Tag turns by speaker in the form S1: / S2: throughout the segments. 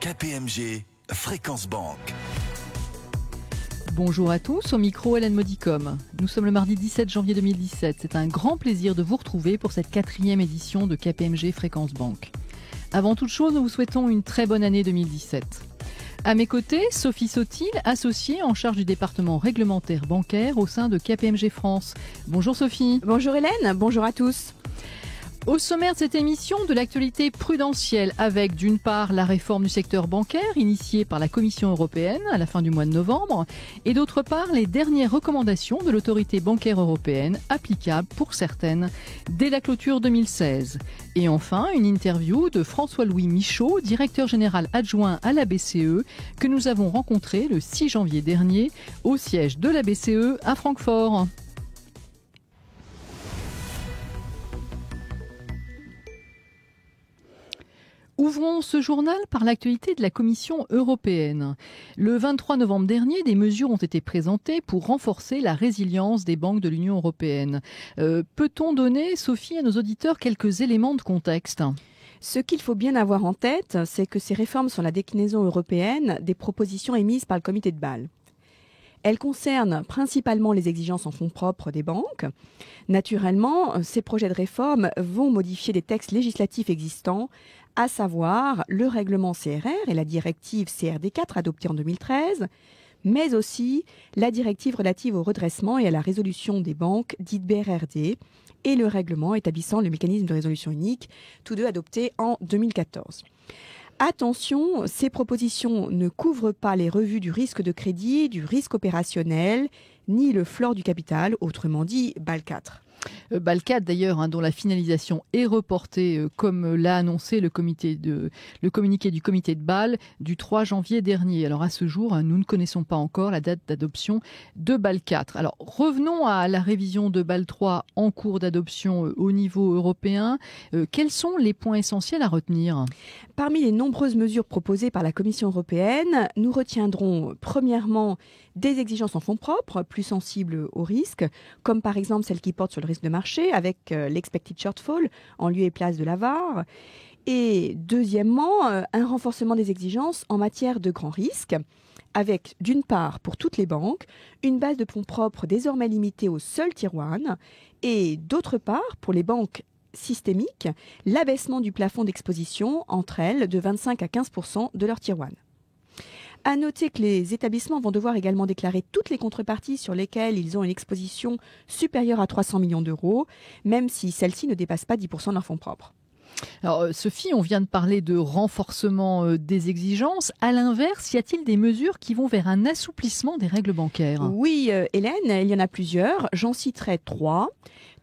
S1: KPMG Fréquence Banque.
S2: Bonjour à tous, au micro Hélène Modicom. Nous sommes le mardi 17 janvier 2017. C'est un grand plaisir de vous retrouver pour cette 4e édition de KPMG Fréquence Banque. Avant toute chose, nous vous souhaitons une très bonne année 2017. À mes côtés, Sophie Sautil, associée en charge du département réglementaire bancaire au sein de KPMG France. Bonjour Sophie.
S3: Bonjour Hélène, bonjour à tous.
S2: Au sommaire de cette émission, de l'actualité prudentielle avec d'une part la réforme du secteur bancaire initiée par la Commission européenne à la fin du mois de novembre et d'autre part les dernières recommandations de l'autorité bancaire européenne applicables pour certaines dès la clôture 2016. Et enfin, une interview de François-Louis Michaud, directeur général adjoint à la BCE, que nous avons rencontré le 6 janvier dernier au siège de la BCE à Francfort. Ouvrons ce journal par l'actualité de la Commission européenne. Le 23 novembre dernier, des mesures ont été présentées pour renforcer la résilience des banques de l'Union européenne. Peut-on donner, Sophie, à nos auditeurs quelques éléments de contexte ?
S3: Ce qu'il faut bien avoir en tête, c'est que ces réformes sont la déclinaison européenne des propositions émises par le comité de Bâle. Elles concernent principalement les exigences en fonds propres des banques. Naturellement, ces projets de réforme vont modifier les textes législatifs existants, à savoir le règlement CRR et la directive CRD4 adoptée en 2013, mais aussi la directive relative au redressement et à la résolution des banques, dite BRRD, et le règlement établissant le mécanisme de résolution unique, tous deux adoptés en 2014. Attention, ces propositions ne couvrent pas les revues du risque de crédit, du risque opérationnel, ni le floor du capital, autrement dit BAL 4.
S2: BAL 4 d'ailleurs, dont la finalisation est reportée, comme l'a annoncé le communiqué du comité de Bâle du 3 janvier dernier. Alors à ce jour, nous ne connaissons pas encore la date d'adoption de BAL 4. Alors revenons à la révision de BAL 3 en cours d'adoption au niveau européen. Quels sont les points essentiels à retenir ?
S3: Parmi les nombreuses mesures proposées par la Commission européenne, nous retiendrons premièrement des exigences en fonds propres plus sensibles au risque, comme par exemple celles qui portent sur le risque de marché avec l'expected shortfall en lieu et place de la VaR. Et deuxièmement, un renforcement des exigences en matière de grands risques, avec d'une part pour toutes les banques, une base de fonds propres désormais limitée au seul Tier 1 et d'autre part pour les banques systémiques, l'abaissement du plafond d'exposition entre elles de 25 à 15% de leur Tier 1. À noter que les établissements vont devoir également déclarer toutes les contreparties sur lesquelles ils ont une exposition supérieure à 300 millions d'euros, même si celles-ci ne dépassent pas 10% de leurs fonds propres.
S2: Alors Sophie, on vient de parler de renforcement des exigences. À l'inverse, y a-t-il des mesures qui vont vers un assouplissement des règles bancaires ?
S3: Oui, Hélène, il y en a plusieurs. J'en citerai 3.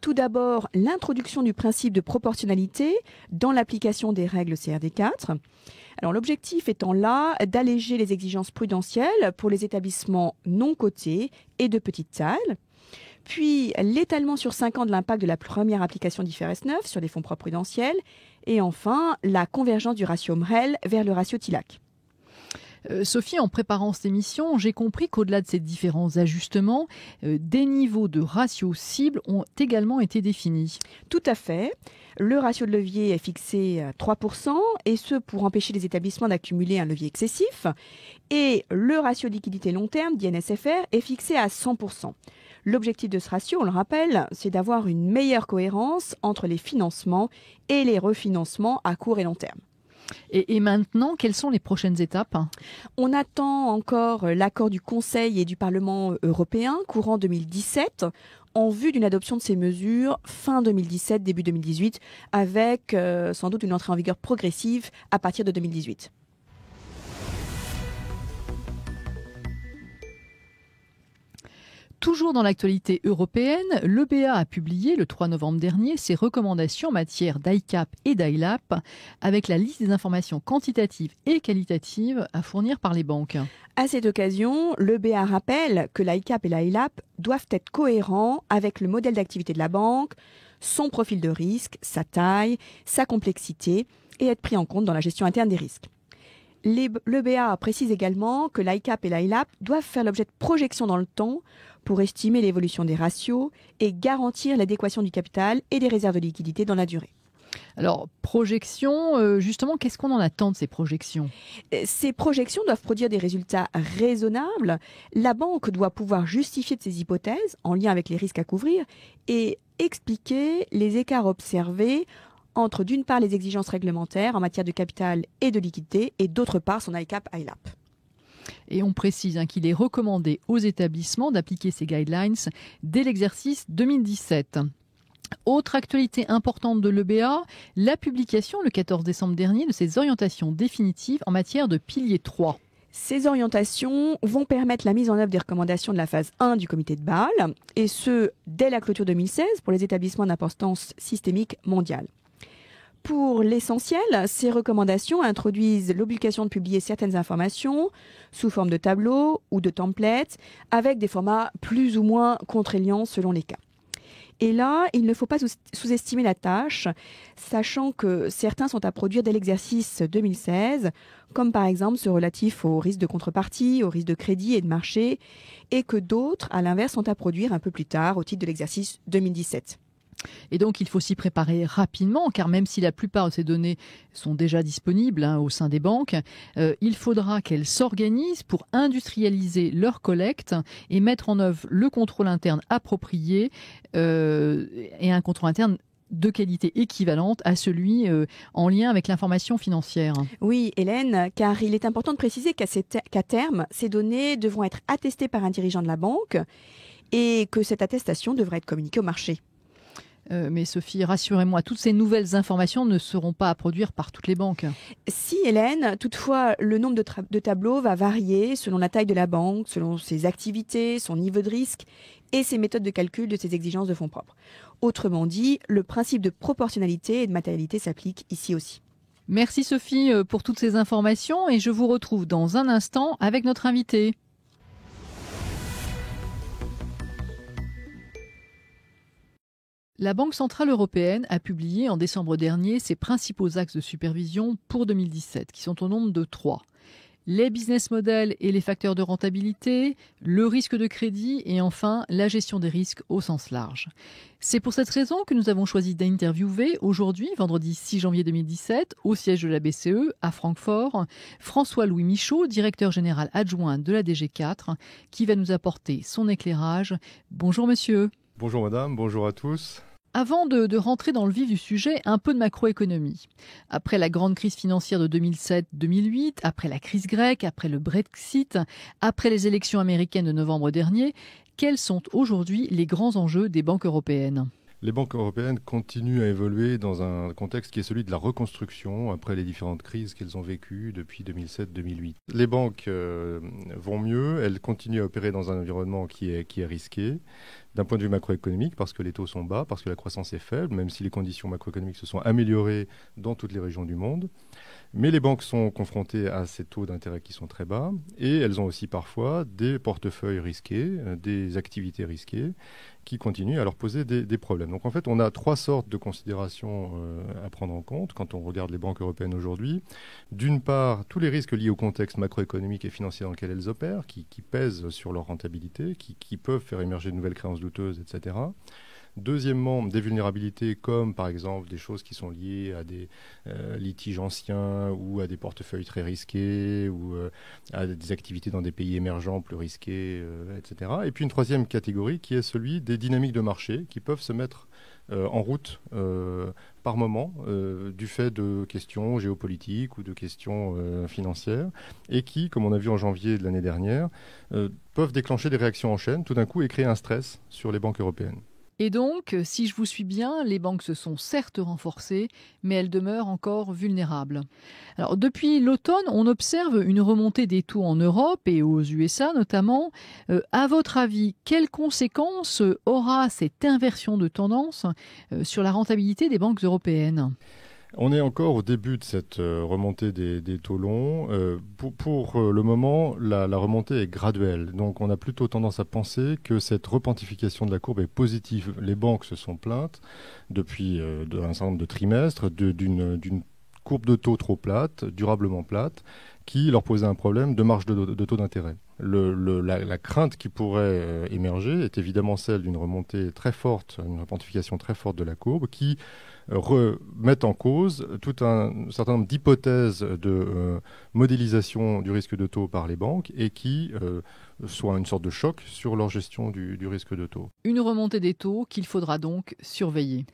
S3: Tout d'abord, l'introduction du principe de proportionnalité dans l'application des règles CRD4. Alors l'objectif étant là d'alléger les exigences prudentielles pour les établissements non cotés et de petite taille. Puis l'étalement sur 5 ans de l'impact de la première application d'IFRS 9 sur les fonds propres prudentiels. Et enfin, la convergence du ratio MREL vers le ratio TILAC.
S2: Sophie, en préparant cette émission, j'ai compris qu'au-delà de ces différents ajustements, des niveaux de ratio cibles ont également été définis.
S3: Tout à fait. Le ratio de levier est fixé à 3%, et ce pour empêcher les établissements d'accumuler un levier excessif. Et le ratio de liquidité long terme, dit NSFR, est fixé à 100%. L'objectif de ce ratio, on le rappelle, c'est d'avoir une meilleure cohérence entre les financements et les refinancements à court et long terme.
S2: Et maintenant, quelles sont les prochaines étapes ?
S3: On attend encore l'accord du Conseil et du Parlement européen courant 2017 en vue d'une adoption de ces mesures fin 2017, début 2018, avec sans doute une entrée en vigueur progressive à partir de 2018.
S2: Toujours dans l'actualité européenne, l'EBA a publié le 3 novembre dernier ses recommandations en matière d'ICAP et d'ILAP avec la liste des informations quantitatives et qualitatives à fournir par les banques.
S3: À cette occasion, l'EBA rappelle que l'ICAP et l'ILAP doivent être cohérents avec le modèle d'activité de la banque, son profil de risque, sa taille, sa complexité et être pris en compte dans la gestion interne des risques. L'EBA précise également que l'ICAP et l'ILAP doivent faire l'objet de projections dans le temps pour estimer l'évolution des ratios et garantir l'adéquation du capital et des réserves de liquidité dans la durée.
S2: Alors, projections, justement, qu'est-ce qu'on en attend de ces projections?
S3: Ces projections doivent produire des résultats raisonnables. La banque doit pouvoir justifier de ses hypothèses en lien avec les risques à couvrir et expliquer les écarts observés entre, d'une part, les exigences réglementaires en matière de capital et de liquidité et, d'autre part, son ICAP-ILAP.
S2: Et on précise qu'il est recommandé aux établissements d'appliquer ces guidelines dès l'exercice 2017. Autre actualité importante de l'EBA, la publication le 14 décembre dernier de ses orientations définitives en matière de pilier 3.
S3: Ces orientations vont permettre la mise en œuvre des recommandations de la phase 1 du comité de Bâle, et ce, dès la clôture 2016 pour les établissements d'importance systémique mondiale. Pour l'essentiel, ces recommandations introduisent l'obligation de publier certaines informations sous forme de tableaux ou de templates, avec des formats plus ou moins contraignants selon les cas. Et là, il ne faut pas sous-estimer la tâche, sachant que certains sont à produire dès l'exercice 2016, comme par exemple ceux relatifs aux risques de contrepartie, aux risques de crédit et de marché, et que d'autres, à l'inverse, sont à produire un peu plus tard, au titre de l'exercice 2017.
S2: Et donc, il faut s'y préparer rapidement, car même si la plupart de ces données sont déjà disponibles au sein des banques, il faudra qu'elles s'organisent pour industrialiser leur collecte et mettre en œuvre le contrôle interne approprié et un contrôle interne de qualité équivalente à celui en lien avec l'information financière.
S3: Oui, Hélène, car il est important de préciser qu'à terme, ces données devront être attestées par un dirigeant de la banque et que cette attestation devra être communiquée au marché.
S2: Mais Sophie, rassurez-moi, toutes ces nouvelles informations ne seront pas à produire par toutes les banques.
S3: Si, Hélène, toutefois, le nombre de tableaux va varier selon la taille de la banque, selon ses activités, son niveau de risque et ses méthodes de calcul de ses exigences de fonds propres. Autrement dit, le principe de proportionnalité et de matérialité s'applique ici aussi.
S2: Merci Sophie pour toutes ces informations et je vous retrouve dans un instant avec notre invité. La Banque centrale européenne a publié en décembre dernier ses principaux axes de supervision pour 2017, qui sont au nombre de 3. Les business models et les facteurs de rentabilité, le risque de crédit et enfin la gestion des risques au sens large. C'est pour cette raison que nous avons choisi d'interviewer aujourd'hui, vendredi 6 janvier 2017, au siège de la BCE à Francfort, François-Louis Michaud, directeur général adjoint de la DG4, qui va nous apporter son éclairage. Bonjour monsieur.
S4: Bonjour madame, bonjour à tous.
S2: Avant de rentrer dans le vif du sujet, un peu de macroéconomie. Après la grande crise financière de 2007-2008, après la crise grecque, après le Brexit, après les élections américaines de novembre dernier, quels sont aujourd'hui les grands enjeux des banques européennes ?
S4: Les banques européennes continuent à évoluer dans un contexte qui est celui de la reconstruction après les différentes crises qu'elles ont vécues depuis 2007-2008. Les banques vont mieux, elles continuent à opérer dans un environnement qui est risqué. D'un point de vue macroéconomique, parce que les taux sont bas, parce que la croissance est faible, même si les conditions macroéconomiques se sont améliorées dans toutes les régions du monde. Mais les banques sont confrontées à ces taux d'intérêt qui sont très bas et elles ont aussi parfois des portefeuilles risqués, des activités risquées qui continuent à leur poser des problèmes. Donc en fait, on a 3 sortes de considérations à prendre en compte quand on regarde les banques européennes aujourd'hui. D'une part, tous les risques liés au contexte macroéconomique et financier dans lequel elles opèrent, qui pèsent sur leur rentabilité, qui peuvent faire émerger de nouvelles créances douteuses, etc. Deuxièmement, des vulnérabilités comme par exemple des choses qui sont liées à des litiges anciens ou à des portefeuilles très risqués ou à des activités dans des pays émergents plus risqués, etc. Et puis une troisième catégorie qui est celui des dynamiques de marché qui peuvent se mettre en route par moment du fait de questions géopolitiques ou de questions financières et qui, comme on a vu en janvier de l'année dernière, peuvent déclencher des réactions en chaîne tout d'un coup et créer un stress sur les banques européennes.
S2: Et donc, si je vous suis bien, les banques se sont certes renforcées, mais elles demeurent encore vulnérables. Alors, depuis l'automne, on observe une remontée des taux en Europe et aux USA notamment. À votre avis, quelles conséquences aura cette inversion de tendance sur la rentabilité des banques européennes ?
S4: On est encore au début de cette remontée des taux longs. Pour le moment, la remontée est graduelle. Donc on a plutôt tendance à penser que cette repentification de la courbe est positive. Les banques se sont plaintes depuis un certain nombre de trimestres d'une courbe de taux trop plate, durablement plate, qui leur posait un problème de marge de taux d'intérêt. La crainte qui pourrait émerger est évidemment celle d'une remontée très forte, une repentification très forte de la courbe qui remettent en cause tout un certain nombre d'hypothèses de modélisation du risque de taux par les banques et qui soit une sorte de choc sur leur gestion du risque de taux.
S2: Une remontée des taux qu'il faudra donc surveiller.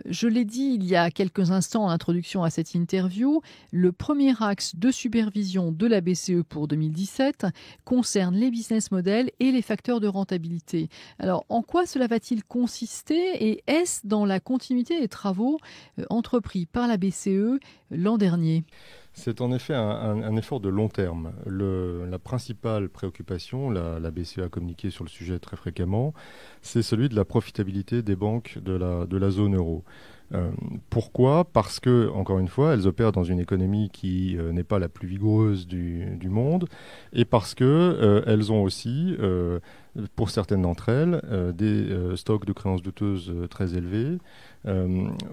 S2: Je l'ai dit il y a quelques instants en introduction à cette interview, le premier axe de supervision de la BCE pour 2017 concerne les business models et les facteurs de rentabilité. Alors, en quoi cela va-t-il consister et est-ce dans la continuité des travaux entrepris par la BCE l'an dernier ?
S4: C'est en effet un effort de long terme. La principale préoccupation, la BCE a communiqué sur le sujet très fréquemment, c'est celui de la profitabilité des banques de la zone euro. Pourquoi ? Parce que, encore une fois, elles opèrent dans une économie qui n'est pas la plus vigoureuse du monde et parce que elles ont aussi, pour certaines d'entre elles, des stocks de créances douteuses très élevés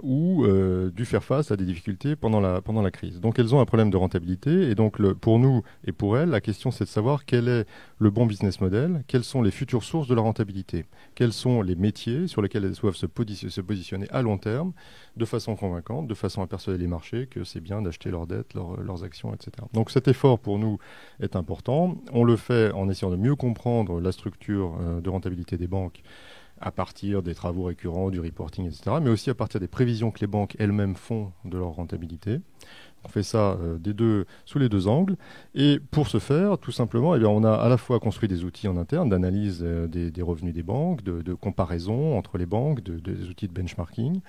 S4: ou dû faire face à des difficultés pendant la crise. Donc elles ont un problème de rentabilité et donc pour nous et pour elles, la question c'est de savoir quel est le bon business model, quelles sont les futures sources de la rentabilité, quels sont les métiers sur lesquels elles doivent se positionner à long terme de façon convaincante, de façon à persuader les marchés que c'est bien d'acheter leurs dettes, leurs actions, etc. Donc cet effort pour nous est important. On le fait en essayant de mieux comprendre la structure de rentabilité des banques à partir des travaux récurrents, du reporting, etc., mais aussi à partir des prévisions que les banques elles-mêmes font de leur rentabilité. On fait ça sous les deux angles. Et pour ce faire, tout simplement, on a à la fois construit des outils en interne d'analyse des revenus des banques, de comparaison entre les banques, des outils de benchmarking,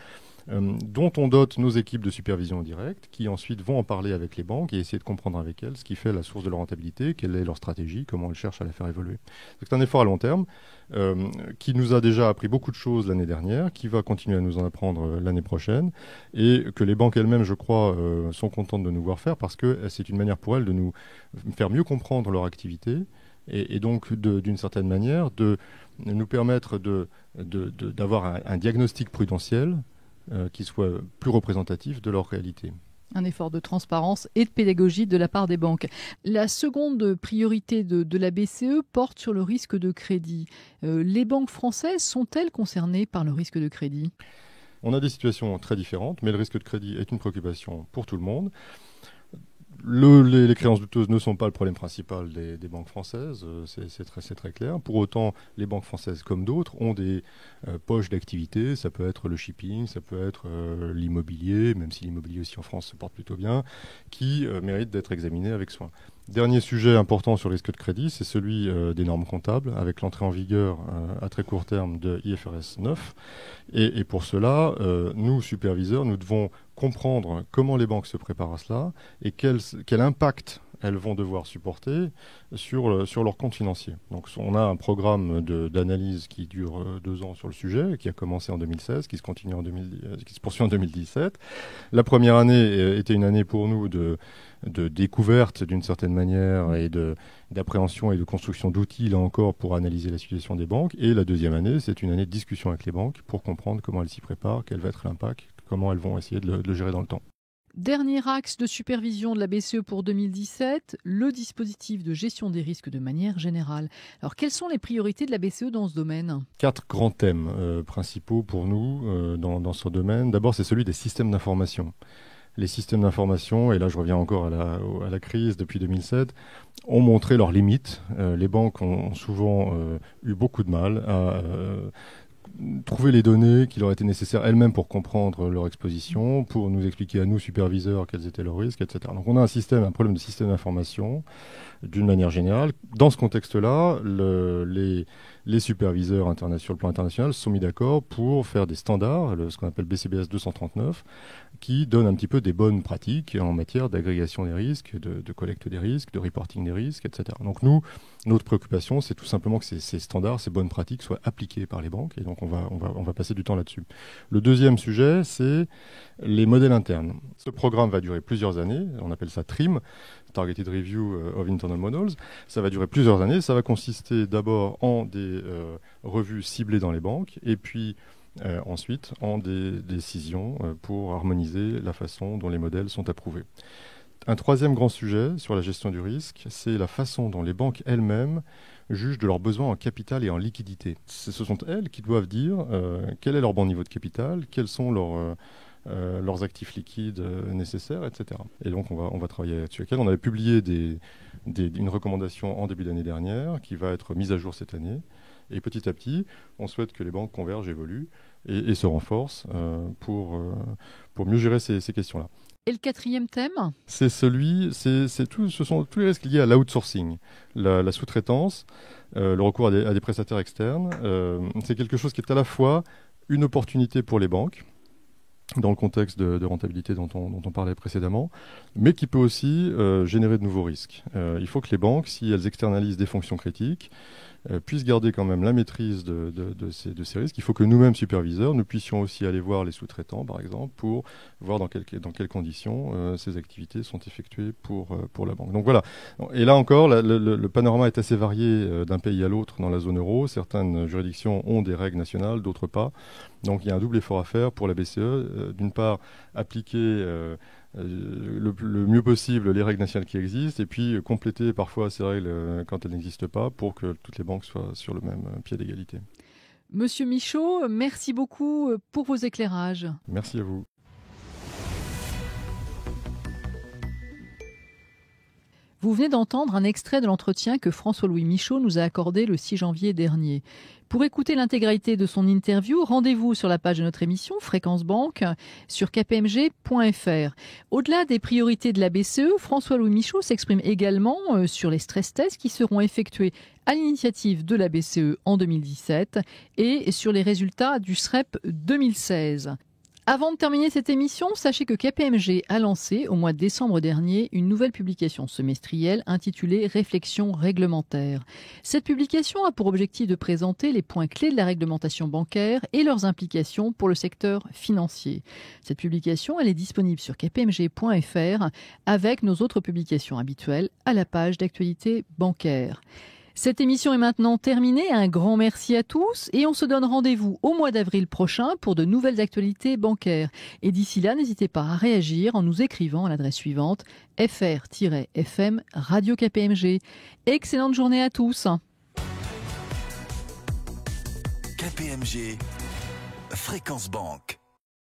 S4: dont on dote nos équipes de supervision en direct, qui ensuite vont en parler avec les banques et essayer de comprendre avec elles ce qui fait la source de leur rentabilité, quelle est leur stratégie, comment elles cherchent à la faire évoluer. C'est un effort à long terme qui nous a déjà appris beaucoup de choses l'année dernière, qui va continuer à nous en apprendre l'année prochaine, et que les banques elles-mêmes, je crois, sont contentes de nous voir faire parce que c'est une manière pour elles de nous faire mieux comprendre leur activité et donc d'une certaine manière de nous permettre d'avoir un diagnostic prudentiel qui soit plus représentatif de leur réalité.
S2: Un effort de transparence et de pédagogie de la part des banques. La seconde priorité de la BCE porte sur le risque de crédit. Les banques françaises sont-elles concernées par le risque de crédit ?
S4: On a des situations très différentes, mais le risque de crédit est une préoccupation pour tout le monde. Les créances douteuses ne sont pas le problème principal des banques françaises, c'est très clair. Pour autant, les banques françaises, comme d'autres, ont des poches d'activité. Ça peut être le shipping, ça peut être l'immobilier, même si l'immobilier aussi en France se porte plutôt bien, qui méritent d'être examinées avec soin. Dernier sujet important sur le risque de crédit, c'est celui des normes comptables, avec l'entrée en vigueur à très court terme de IFRS 9. Et pour cela, nous, superviseurs, nous devons comprendre comment les banques se préparent à cela et quel impact elles vont devoir supporter sur leur compte financier. Donc on a un programme d'analyse qui dure 2 ans sur le sujet, qui a commencé en 2016, qui se poursuit en 2017. La première année était une année pour nous de découverte d'une certaine manière et d'appréhension et de construction d'outils, là encore, pour analyser la situation des banques. Et la deuxième année, c'est une année de discussion avec les banques pour comprendre comment elles s'y préparent, quel va être l'impact, comment elles vont essayer de le gérer dans le temps.
S2: Dernier axe de supervision de la BCE pour 2017, le dispositif de gestion des risques de manière générale. Alors, quelles sont les priorités de la BCE dans ce domaine ?
S4: 4 grands thèmes principaux pour nous dans ce domaine. D'abord, c'est celui des systèmes d'information. Les systèmes d'information, et là je reviens encore à la crise depuis 2007, ont montré leurs limites. Les banques ont souvent eu beaucoup de mal à trouver les données qui leur étaient nécessaires elles-mêmes pour comprendre leur exposition, pour nous expliquer à nous, superviseurs, quels étaient leurs risques, etc. Donc on a un problème de système d'information d'une manière générale. Dans ce contexte-là, les superviseurs sur le plan international se sont mis d'accord pour faire des standards, ce qu'on appelle BCBS 239, qui donnent un petit peu des bonnes pratiques en matière d'agrégation des risques, de collecte des risques, de reporting des risques, etc. Donc notre préoccupation, c'est tout simplement que ces standards, ces bonnes pratiques soient appliquées par les banques, et donc on va passer du temps là-dessus. Le deuxième sujet, c'est les modèles internes. Ce programme va durer plusieurs années, on appelle ça TRIM, Targeted Review of Internal Models. Ça va durer plusieurs années. Ça va consister d'abord en des revues ciblées dans les banques et puis ensuite en des décisions pour harmoniser la façon dont les modèles sont approuvés. Un troisième grand sujet sur la gestion du risque, c'est la façon dont les banques elles-mêmes jugent de leurs besoins en capital et en liquidité. Ce sont elles qui doivent dire quel est leur bon niveau de capital, quels sont leurs actifs liquides nécessaires, etc. Et donc on va travailler là-dessus. On avait publié une recommandation en début d'année dernière qui va être mise à jour cette année. Et petit à petit, on souhaite que les banques convergent, évoluent et se renforcent pour mieux gérer ces questions-là.
S2: Et le quatrième thème ?
S4: Ce sont tous les risques liés à l'outsourcing, la sous-traitance, le recours à des prestataires externes. C'est quelque chose qui est à la fois une opportunité pour les banques, dans le contexte de rentabilité dont on parlait précédemment, mais qui peut aussi générer de nouveaux risques. Il faut que les banques, si elles externalisent des fonctions critiques, puissent garder quand même la maîtrise de ces risques. Il faut que nous-mêmes, superviseurs, nous puissions aussi aller voir les sous-traitants, par exemple, pour voir dans quelles conditions ces activités sont effectuées pour la banque. Donc voilà. Et là encore, le panorama est assez varié d'un pays à l'autre dans la zone euro. Certaines juridictions ont des règles nationales, d'autres pas. Donc il y a un double effort à faire pour la BCE. D'une part, appliquer le mieux possible les règles nationales qui existent et puis compléter parfois ces règles quand elles n'existent pas pour que toutes les banques soient sur le même pied d'égalité.
S2: Monsieur Michaud, merci beaucoup pour vos éclairages.
S4: Merci à vous.
S2: Vous venez d'entendre un extrait de l'entretien que François-Louis Michaud nous a accordé le 6 janvier dernier. Pour écouter l'intégralité de son interview, rendez-vous sur la page de notre émission Fréquence Banque sur kpmg.fr. Au-delà des priorités de la BCE, François-Louis Michaud s'exprime également sur les stress tests qui seront effectués à l'initiative de la BCE en 2017 et sur les résultats du SREP 2016. Avant de terminer cette émission, sachez que KPMG a lancé au mois de décembre dernier une nouvelle publication semestrielle intitulée Réflexions réglementaires. Cette publication a pour objectif de présenter les points clés de la réglementation bancaire et leurs implications pour le secteur financier. Cette publication, elle est disponible sur kpmg.fr avec nos autres publications habituelles à la page d'actualité bancaire. Cette émission est maintenant terminée. Un grand merci à tous et on se donne rendez-vous au mois d'avril prochain pour de nouvelles actualités bancaires. Et d'ici là, n'hésitez pas à réagir en nous écrivant à l'adresse suivante fr-fm Radio KPMG. Excellente journée à tous.
S1: KPMG, Fréquence Banque.